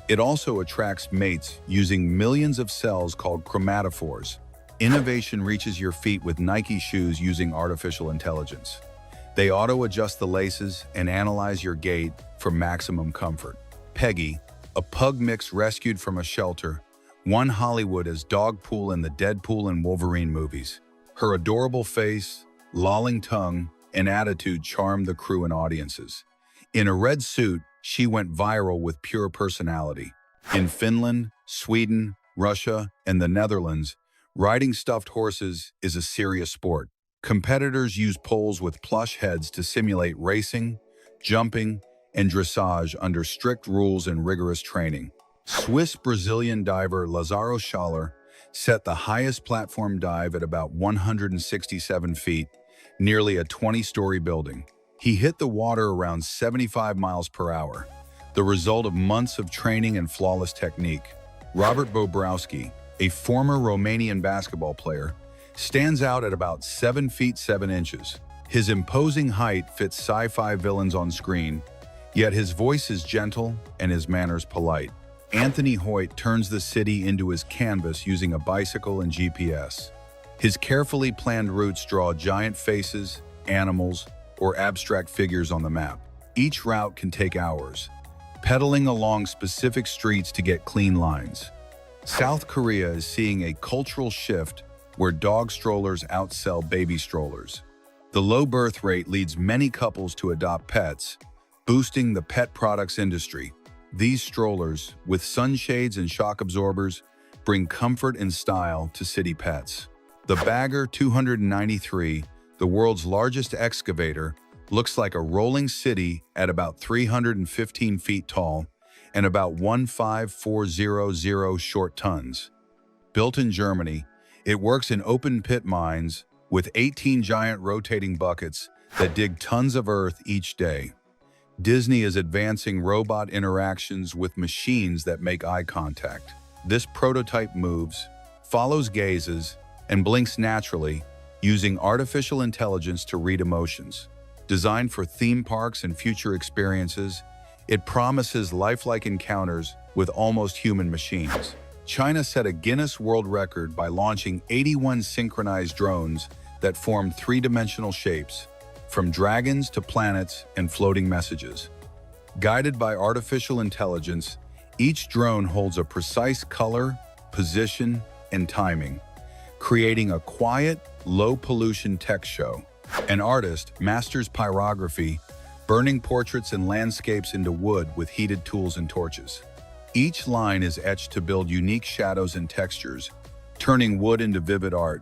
It also attracts mates using millions of cells called chromatophores. Innovation reaches your feet with Nike shoes using artificial intelligence. They auto-adjust the laces and analyze your gait for maximum comfort. Peggy, a pug mix rescued from a shelter, won Hollywood as Dogpool in the Deadpool and Wolverine movies. Her adorable face, lolling tongue, and attitude charmed the crew and audiences. In a red suit, she went viral with pure personality. In Finland, Sweden, Russia, and the Netherlands, riding stuffed horses is a serious sport. Competitors use poles with plush heads to simulate racing, jumping, and dressage under strict rules and rigorous training. Swiss-Brazilian diver Lazaro Schaller set the highest platform dive at about 167 feet, nearly a 20-story building. He hit the water around 75 miles per hour, the result of months of training and flawless technique. Robert Bobrowski, a former Romanian basketball player, stands out at about 7 feet 7 inches. His imposing height fits sci-fi villains on screen, yet his voice is gentle and his manners polite. Anthony Hoyt turns the city into his canvas using a bicycle and GPS. His carefully planned routes draw giant faces, animals, or abstract figures on the map. Each route can take hours, pedaling along specific streets to get clean lines. South Korea is seeing a cultural shift where dog strollers outsell baby strollers. The low birth rate leads many couples to adopt pets, boosting the pet products industry. These strollers, with sunshades and shock absorbers, bring comfort and style to city pets. The Bagger 293, the world's largest excavator, looks like a rolling city at about 315 feet tall and about 15400 short tons. Built in Germany, it works in open-pit mines with 18 giant rotating buckets that dig tons of earth each day. Disney is advancing robot interactions with machines that make eye contact. This prototype moves, follows gazes, and blinks naturally, using artificial intelligence to read emotions. Designed for theme parks and future experiences, it promises lifelike encounters with almost human machines. China set a Guinness World Record by launching 81 synchronized drones that form 3-dimensional shapes, from dragons to planets and floating messages. Guided by artificial intelligence, each drone holds a precise color, position, and timing, creating a quiet, low-pollution tech show. An artist masters pyrography, burning portraits and landscapes into wood with heated tools and torches. Each line is etched to build unique shadows and textures, turning wood into vivid art.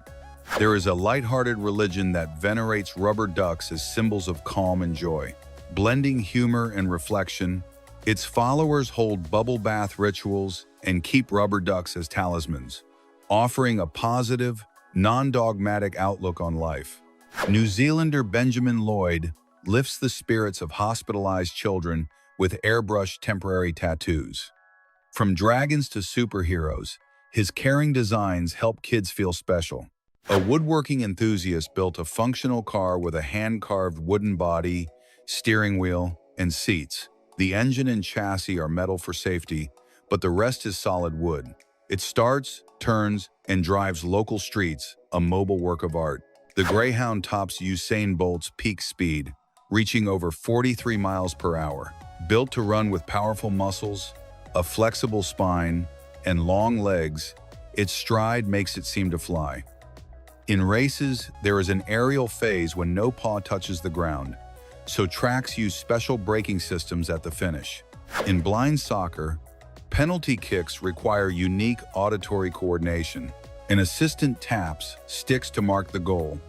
There is a lighthearted religion that venerates rubber ducks as symbols of calm and joy. Blending humor and reflection, its followers hold bubble bath rituals and keep rubber ducks as talismans, offering a positive, non-dogmatic outlook on life. New Zealander Benjamin Lloyd lifts the spirits of hospitalized children with airbrushed temporary tattoos. From dragons to superheroes, his caring designs help kids feel special. A woodworking enthusiast built a functional car with a hand-carved wooden body, steering wheel, and seats. The engine and chassis are metal for safety, but the rest is solid wood. It starts, turns, and drives local streets, a mobile work of art. The Greyhound tops Usain Bolt's peak speed, reaching over 43 miles per hour. Built to run with powerful muscles, a flexible spine, and long legs, its stride makes it seem to fly. In races, there is an aerial phase when no paw touches the ground, so tracks use special braking systems at the finish. In blind soccer, penalty kicks require unique auditory coordination. An assistant taps sticks to mark the goal,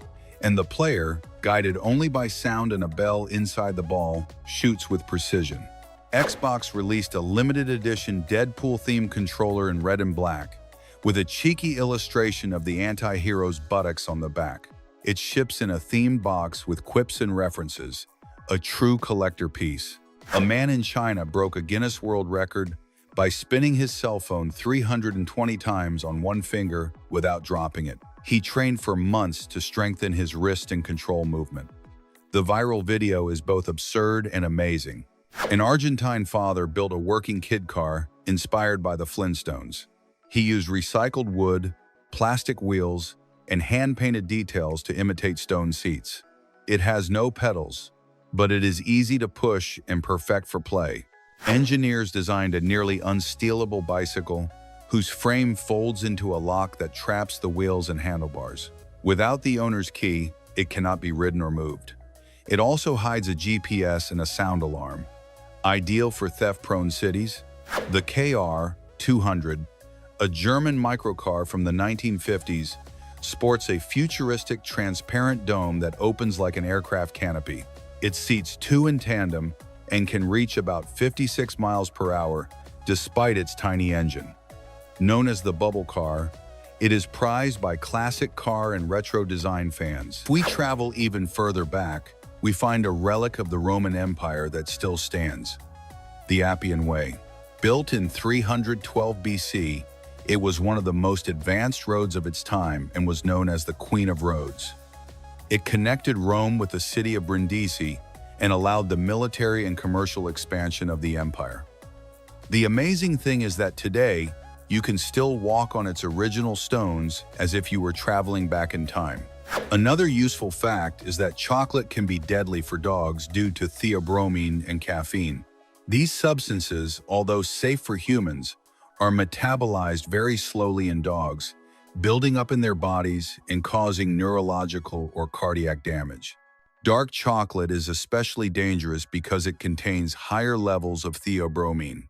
and the player, guided only by sound and a bell inside the ball, shoots with precision. Xbox released a limited edition Deadpool-themed controller in red and black, with a cheeky illustration of the anti-hero's buttocks on the back. It ships in a themed box with quips and references, a true collector piece. A man in China broke a Guinness World Record by spinning his cell phone 320 times on one finger without dropping it. He trained for months to strengthen his wrist and control movement. The viral video is both absurd and amazing. An Argentine father built a working kid car inspired by the Flintstones. He used recycled wood, plastic wheels, and hand-painted details to imitate stone seats. It has no pedals, but it is easy to push and perfect for play. Engineers designed a nearly unstealable bicycle whose frame folds into a lock that traps the wheels and handlebars. Without the owner's key, it cannot be ridden or moved. It also hides a GPS and a sound alarm, ideal for theft-prone cities. The KR200, a German microcar from the 1950s, sports a futuristic transparent dome that opens like an aircraft canopy. It seats two in tandem and can reach about 56 miles per hour despite its tiny engine. Known as the bubble car, it is prized by classic car and retro design fans. If we travel even further back, we find a relic of the Roman Empire that still stands, the Appian Way. Built in 312 BC, it was one of the most advanced roads of its time and was known as the Queen of Roads. It connected Rome with the city of Brindisi and allowed the military and commercial expansion of the empire. The amazing thing is that today, you can still walk on its original stones as if you were traveling back in time. Another useful fact is that chocolate can be deadly for dogs due to theobromine and caffeine. These substances, although safe for humans, are metabolized very slowly in dogs, building up in their bodies and causing neurological or cardiac damage. Dark chocolate is especially dangerous because it contains higher levels of theobromine.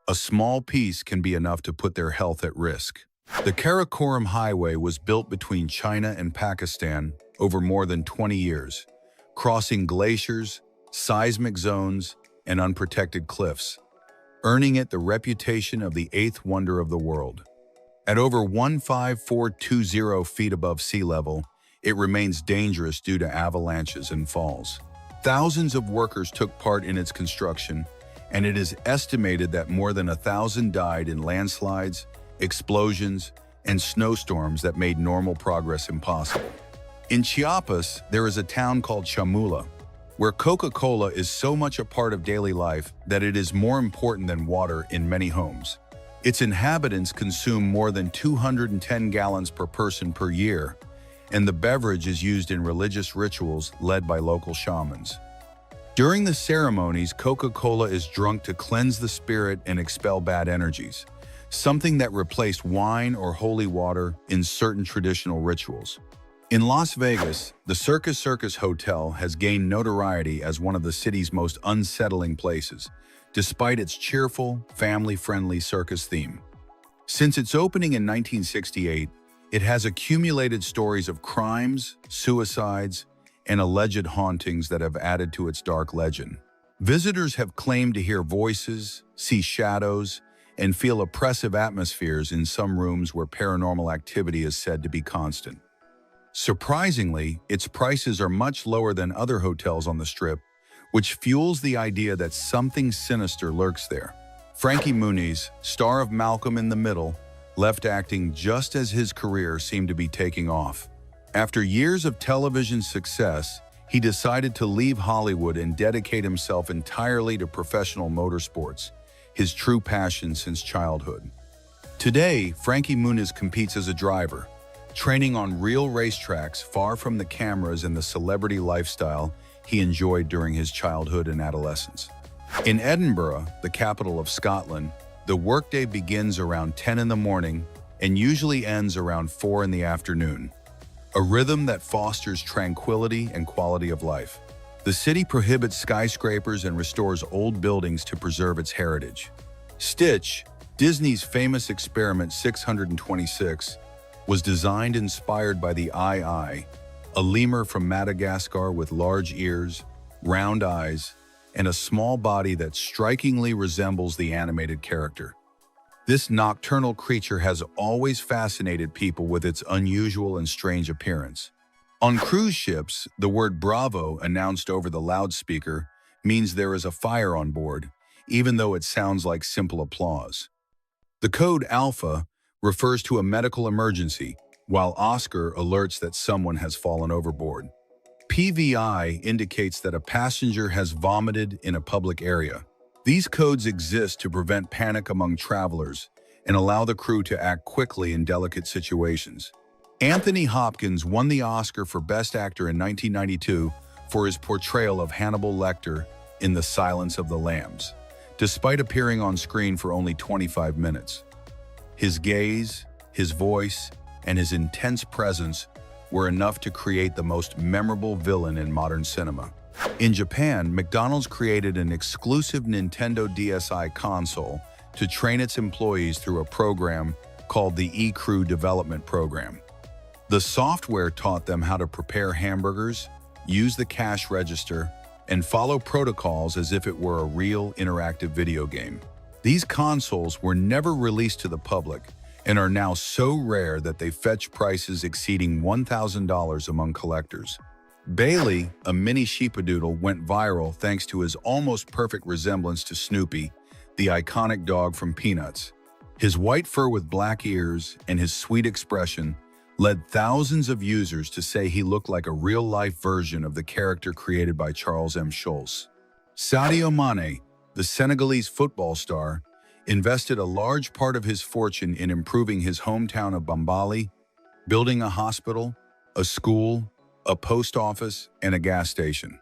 A small piece can be enough to put their health at risk. The Karakoram Highway was built between China and Pakistan over more than 20 years, crossing glaciers, seismic zones, and unprotected cliffs, earning it the reputation of the eighth wonder of the world. At over 15420 feet above sea level, it remains dangerous due to avalanches and falls. Thousands of workers took part in its construction, and it is estimated that more than 1,000 died in landslides, explosions, and snowstorms that made normal progress impossible. In Chiapas, there is a town called Chamula, where Coca-Cola is so much a part of daily life that it is more important than water in many homes. Its inhabitants consume more than 210 gallons per person per year, and the beverage is used in religious rituals led by local shamans. During the ceremonies, Coca-Cola is drunk to cleanse the spirit and expel bad energies, something that replaced wine or holy water in certain traditional rituals. In Las Vegas, the Circus Circus Hotel has gained notoriety as one of the city's most unsettling places, despite its cheerful, family-friendly circus theme. Since its opening in 1968, it has accumulated stories of crimes, suicides, and alleged hauntings that have added to its dark legend. Visitors have claimed to hear voices, see shadows, and feel oppressive atmospheres in some rooms where paranormal activity is said to be constant. Surprisingly, its prices are much lower than other hotels on the Strip, which fuels the idea that something sinister lurks there. Frankie Muniz, star of Malcolm in the Middle, left acting just as his career seemed to be taking off. After years of television success, he decided to leave Hollywood and dedicate himself entirely to professional motorsports, his true passion since childhood. Today, Frankie Muniz competes as a driver, training on real racetracks far from the cameras and the celebrity lifestyle he enjoyed during his childhood and adolescence. In Edinburgh, the capital of Scotland, the workday begins around 10 in the morning and usually ends around 4 in the afternoon, a rhythm that fosters tranquility and quality of life. The city prohibits skyscrapers and restores old buildings to preserve its heritage. Stitch, Disney's famous experiment 626, was designed inspired by the eye, a lemur from Madagascar with large ears, round eyes, and a small body that strikingly resembles the animated character. This nocturnal creature has always fascinated people with its unusual and strange appearance. On cruise ships, the word "Bravo" announced over the loudspeaker means there is a fire on board, even though it sounds like simple applause. The code Alpha refers to a medical emergency, while Oscar alerts that someone has fallen overboard. PVI indicates that a passenger has vomited in a public area. These codes exist to prevent panic among travelers and allow the crew to act quickly in delicate situations. Anthony Hopkins won the Oscar for Best Actor in 1992 for his portrayal of Hannibal Lecter in The Silence of the Lambs, despite appearing on screen for only 25 minutes. His gaze, his voice, and his intense presence were enough to create the most memorable villain in modern cinema. In Japan, McDonald's created an exclusive Nintendo DSi console to train its employees through a program called the E-Crew Development Program. The software taught them how to prepare hamburgers, use the cash register, and follow protocols as if it were a real interactive video game. These consoles were never released to the public and are now so rare that they fetch prices exceeding $1,000 among collectors. Bailey, a mini sheepadoodle, went viral thanks to his almost perfect resemblance to Snoopy, the iconic dog from Peanuts. His white fur with black ears and his sweet expression led thousands of users to say he looked like a real-life version of the character created by Charles M. Schulz. Sadio Mane, the Senegalese football star, invested a large part of his fortune in improving his hometown of Bambali, building a hospital, a school, a post office, and a gas station.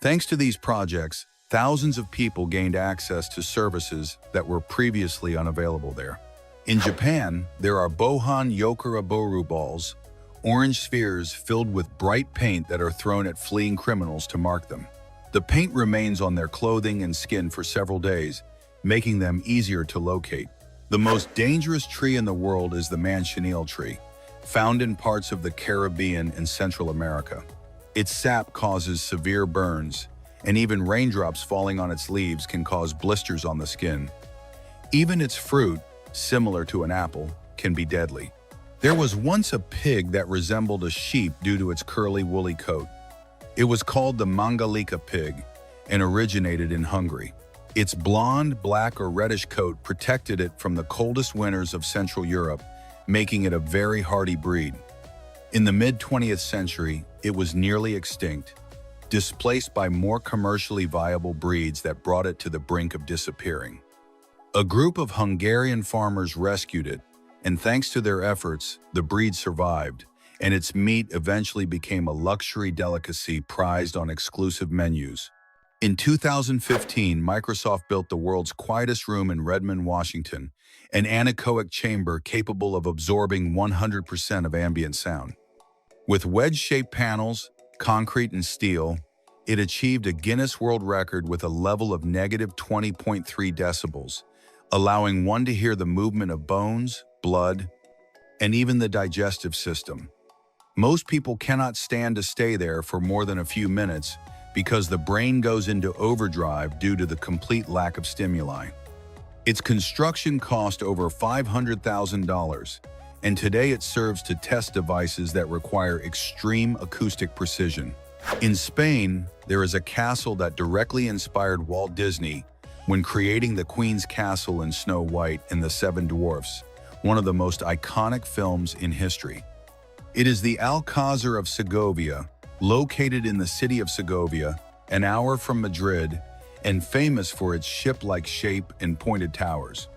Thanks to these projects, thousands of people gained access to services that were previously unavailable there. In Japan, there are Bohan Yokuraboru balls, orange spheres filled with bright paint that are thrown at fleeing criminals to mark them. The paint remains on their clothing and skin for several days, making them easier to locate. The most dangerous tree in the world is the manchineel tree, found in parts of the Caribbean and Central America. Its sap causes severe burns, and even raindrops falling on its leaves can cause blisters on the skin. Even its fruit, similar to an apple, can be deadly. There was once a pig that resembled a sheep due to its curly, woolly coat. It was called the Mangalika pig and originated in Hungary. Its blonde, black, or reddish coat protected it from the coldest winters of Central Europe, making it a very hardy breed. In the mid-20th century, it was nearly extinct, displaced by more commercially viable breeds that brought it to the brink of disappearing. A group of Hungarian farmers rescued it, and thanks to their efforts, the breed survived, and its meat eventually became a luxury delicacy prized on exclusive menus. In 2015, Microsoft built the world's quietest room in Redmond, Washington, an anechoic chamber capable of absorbing 100% of ambient sound. With wedge-shaped panels, concrete and steel, it achieved a Guinness World Record with a level of -20.3 decibels, allowing one to hear the movement of bones, blood, and even the digestive system. Most people cannot stand to stay there for more than a few minutes because the brain goes into overdrive due to the complete lack of stimuli. Its construction cost over $500,000, and today it serves to test devices that require extreme acoustic precision. In Spain, there is a castle that directly inspired Walt Disney when creating the Queen's Castle in Snow White and the Seven Dwarfs, one of the most iconic films in history. It is the Alcázar of Segovia, located in the city of Segovia, an hour from Madrid, and famous for its ship-like shape and pointed towers.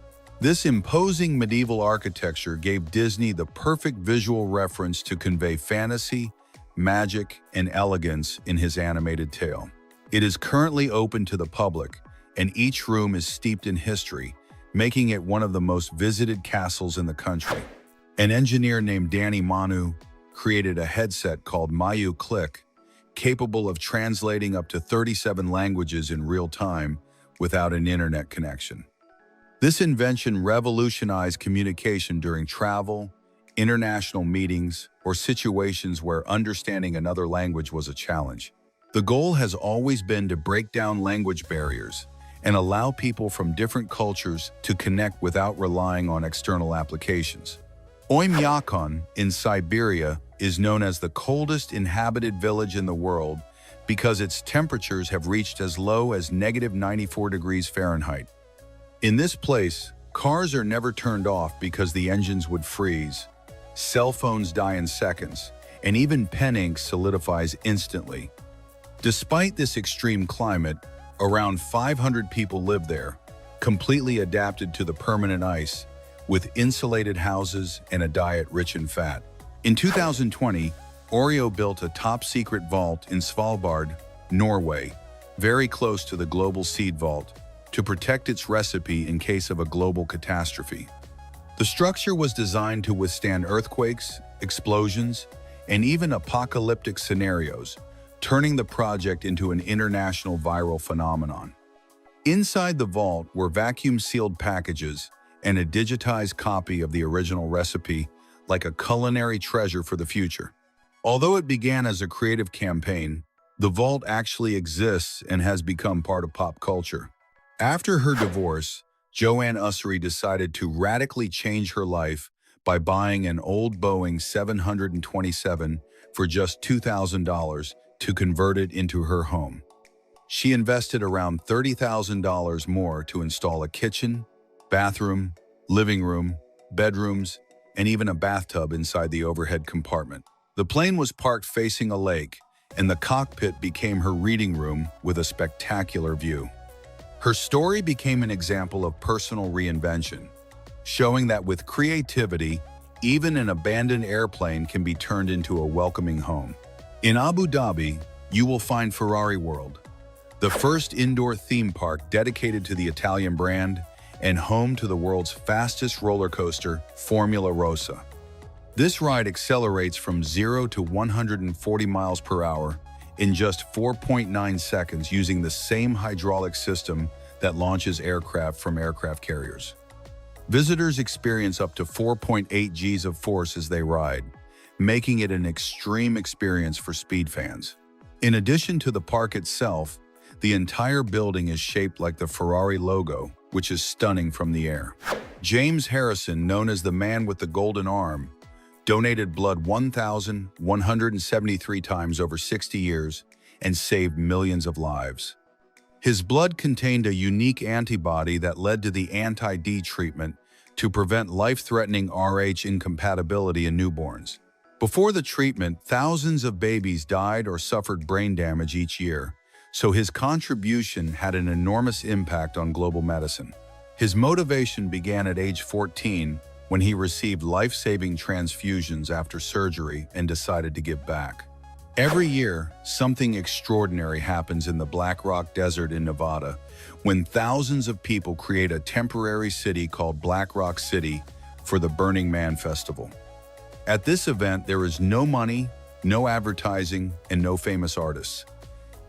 This imposing medieval architecture gave Disney the perfect visual reference to convey fantasy, magic, and elegance in his animated tale. It is currently open to the public, and each room is steeped in history, making it one of the most visited castles in the country. An engineer named Danny Manu created a headset called Mayu Click, capable of translating up to 37 languages in real time without an internet connection. This invention revolutionized communication during travel, international meetings, or situations where understanding another language was a challenge. The goal has always been to break down language barriers and allow people from different cultures to connect without relying on external applications. Oymyakon in Siberia is known as the coldest inhabited village in the world because its temperatures have reached as low as -94 degrees Fahrenheit. In this place, cars are never turned off because the engines would freeze, cell phones die in seconds, and even pen ink solidifies instantly. Despite this extreme climate, around 500 people live there, completely adapted to the permanent ice, with insulated houses and a diet rich in fat. In 2020, Oreo built a top-secret vault in Svalbard, Norway, very close to the global seed vault, to protect its recipe in case of a global catastrophe. The structure was designed to withstand earthquakes, explosions, and even apocalyptic scenarios, turning the project into an international viral phenomenon. Inside the vault were vacuum-sealed packages and a digitized copy of the original recipe, like a culinary treasure for the future. Although it began as a creative campaign, the vault actually exists and has become part of pop culture. After her divorce, Joanne Ussery decided to radically change her life by buying an old Boeing 727 for just $2,000 to convert it into her home. She invested around $30,000 more to install a kitchen, bathroom, living room, bedrooms, and even a bathtub inside the overhead compartment. The plane was parked facing a lake, and the cockpit became her reading room with a spectacular view. Her story became an example of personal reinvention, showing that with creativity, even an abandoned airplane can be turned into a welcoming home. In Abu Dhabi, you will find Ferrari World, the first indoor theme park dedicated to the Italian brand and home to the world's fastest roller coaster, Formula Rossa. This ride accelerates from 0 to 140 miles per hour in just 4.9 seconds using the same hydraulic system that launches aircraft from aircraft carriers. Visitors experience up to 4.8 Gs of force as they ride, making it an extreme experience for speed fans. In addition to the park itself, the entire building is shaped like the Ferrari logo, which is stunning from the air. James Harrison, known as the man with the golden arm, donated blood 1,173 times over 60 years and saved millions of lives. His blood contained a unique antibody that led to the anti-D treatment to prevent life-threatening Rh incompatibility in newborns. Before the treatment, thousands of babies died or suffered brain damage each year, so his contribution had an enormous impact on global medicine. His motivation began at age 14 when he received life-saving transfusions after surgery and decided to give back. Every year, something extraordinary happens in the Black Rock Desert in Nevada when thousands of people create a temporary city called Black Rock City for the Burning Man Festival. At this event, there is no money, no advertising, and no famous artists.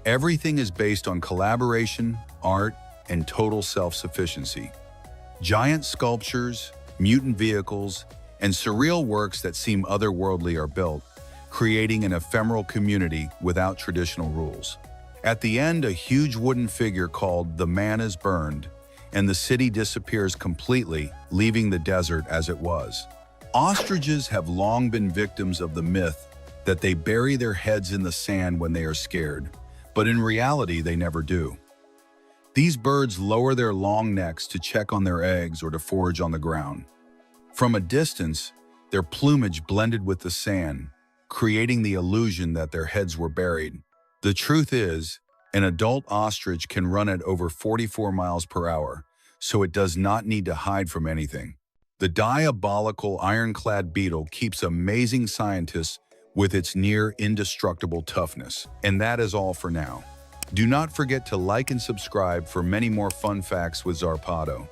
Everything is based on collaboration, art, and total self-sufficiency. Giant sculptures, mutant vehicles, and surreal works that seem otherworldly are built, creating an ephemeral community without traditional rules. At the end, a huge wooden figure called "The Man is Burned," and the city disappears completely, leaving the desert as it was. Ostriches have long been victims of the myth that they bury their heads in the sand when they are scared, but in reality, they never do. These birds lower their long necks to check on their eggs or to forage on the ground. From a distance, their plumage blended with the sand, creating the illusion that their heads were buried. The truth is, an adult ostrich can run at over 44 miles per hour, so it does not need to hide from anything. The diabolical ironclad beetle keeps amazing scientists with its near indestructible toughness. And that is all for now. Do not forget to like and subscribe for many more fun facts with Zarpado.